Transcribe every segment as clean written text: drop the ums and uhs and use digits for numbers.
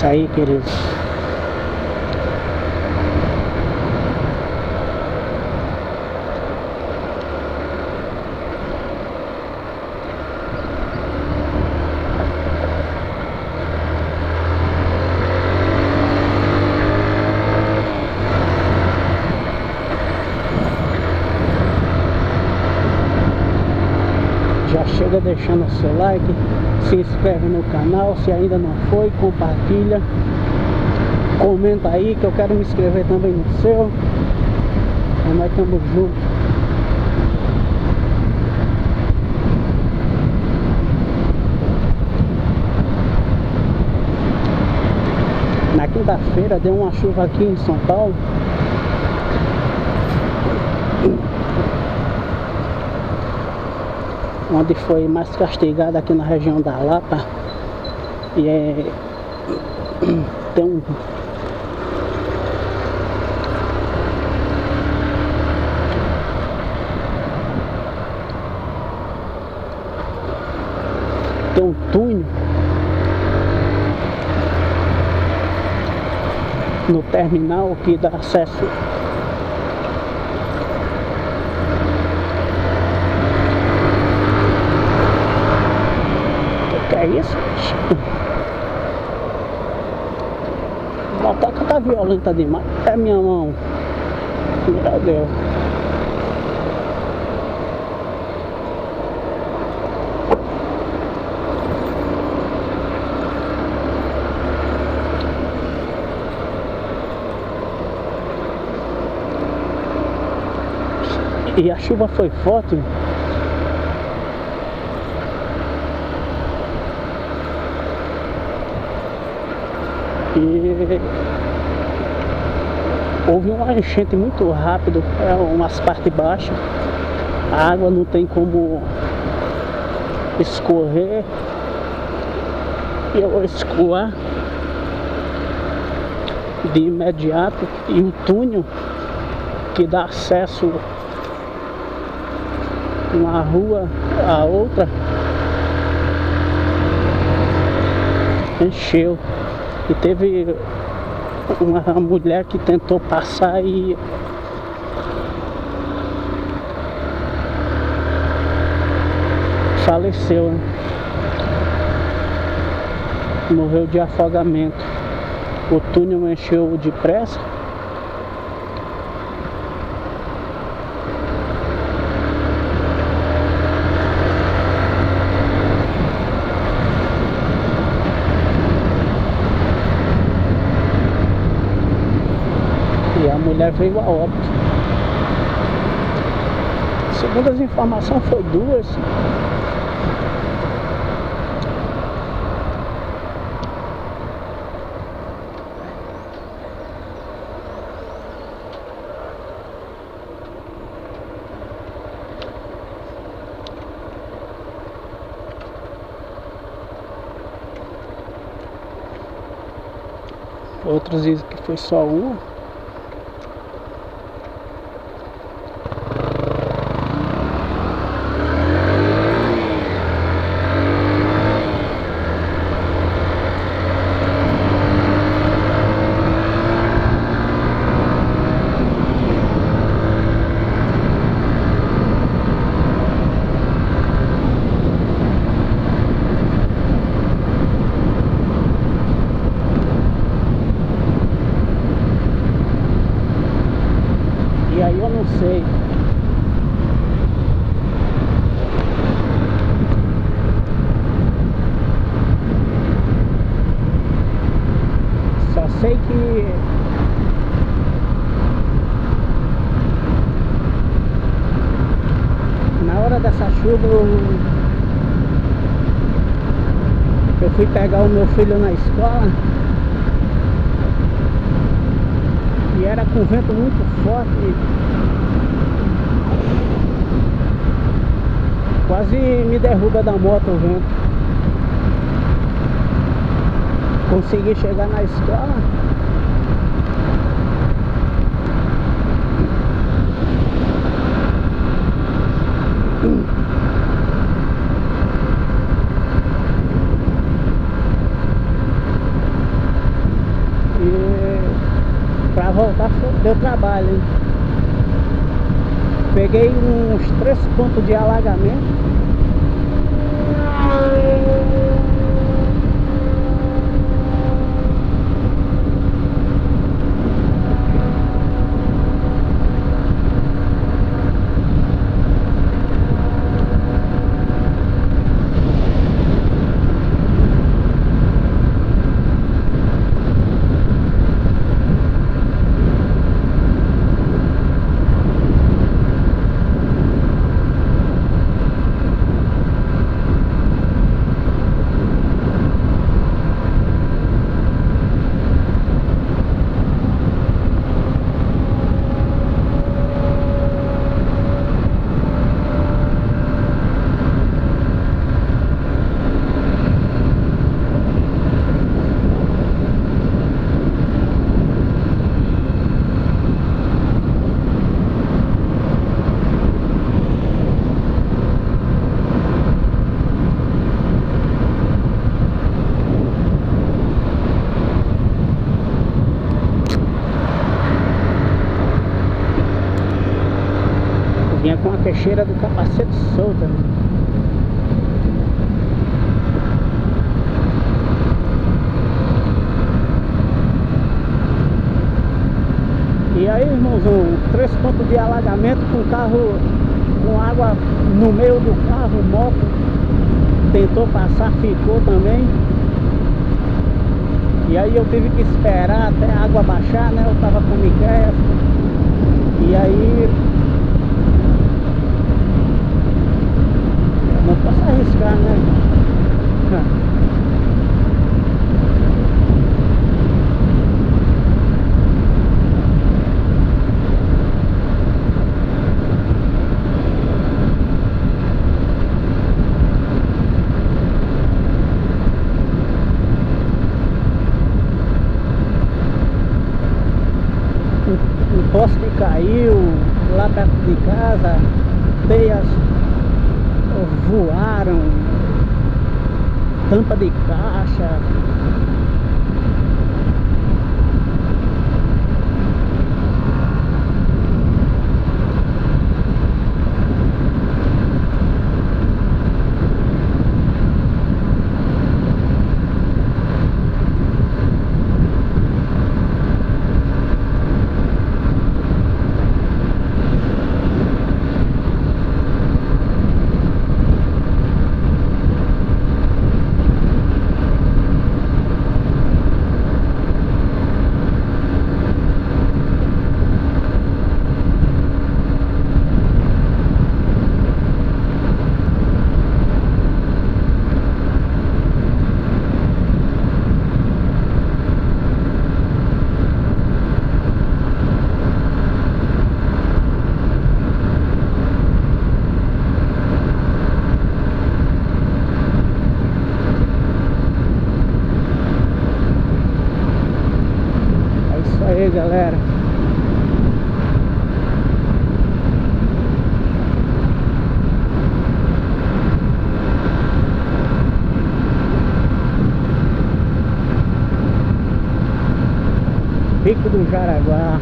Isso aí, queridos. Já chega deixando o seu like, se inscreve no canal, se ainda não foi, compartilha, comenta aí que eu quero me inscrever também no seu. E nós estamos juntos. Na quinta-feira deu uma chuva aqui em São Paulo. Onde foi mais castigado aqui na região da Lapa. E tem um túnel no terminal que dá acesso que é isso? A motoca tá violenta demais. É minha mão. Meu Deus. E a chuva foi forte. E houve uma enchente muito rápido, umas partes baixas, a água não tem como escorrer, e eu vou escoar de imediato. E o túnel que dá acesso uma rua a outra encheu. E teve uma mulher que tentou passar e faleceu, né? Morreu de afogamento. O túnel encheu depressa. E a mulher veio a óbito. Segundo as informações, foi duas. Outros dizem que foi só uma. E aí eu não sei. Só sei que na hora dessa chuva eu fui pegar o meu filho na escola. E era com vento muito forte, quase me derruba da moto o vento. Consegui chegar na escola. voltar deu trabalho, hein? Peguei uns 3 pontos de alagamento. Vinha com a queixeira do capacete solta, né? E aí, irmãozão, 3 pontos de alagamento com carro, com água no meio do carro, moto tentou passar, ficou também. E aí eu tive que esperar até a água baixar, né? Eu tava com Miquel. E aí não posso arriscar, né? Um poste que caiu lá perto de casa, teias voaram, tampa de caixa. Aí, galera, Pico do Jaraguá.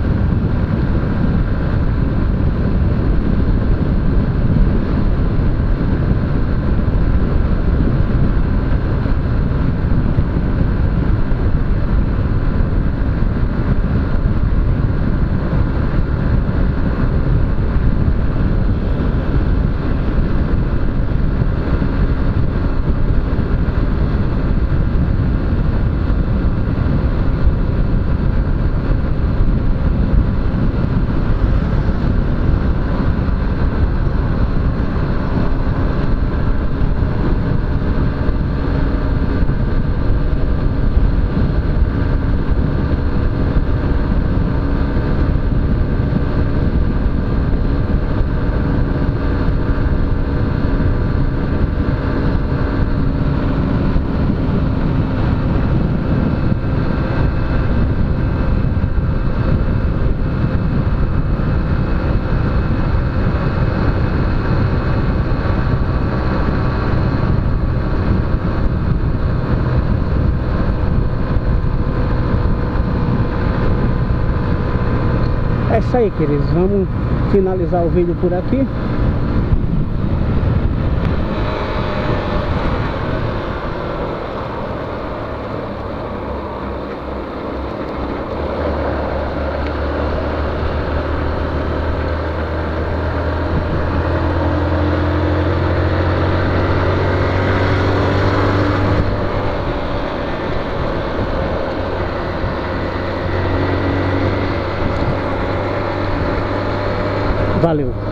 isso aí, queridos. Vamos finalizar o vídeo por aqui. Valeu!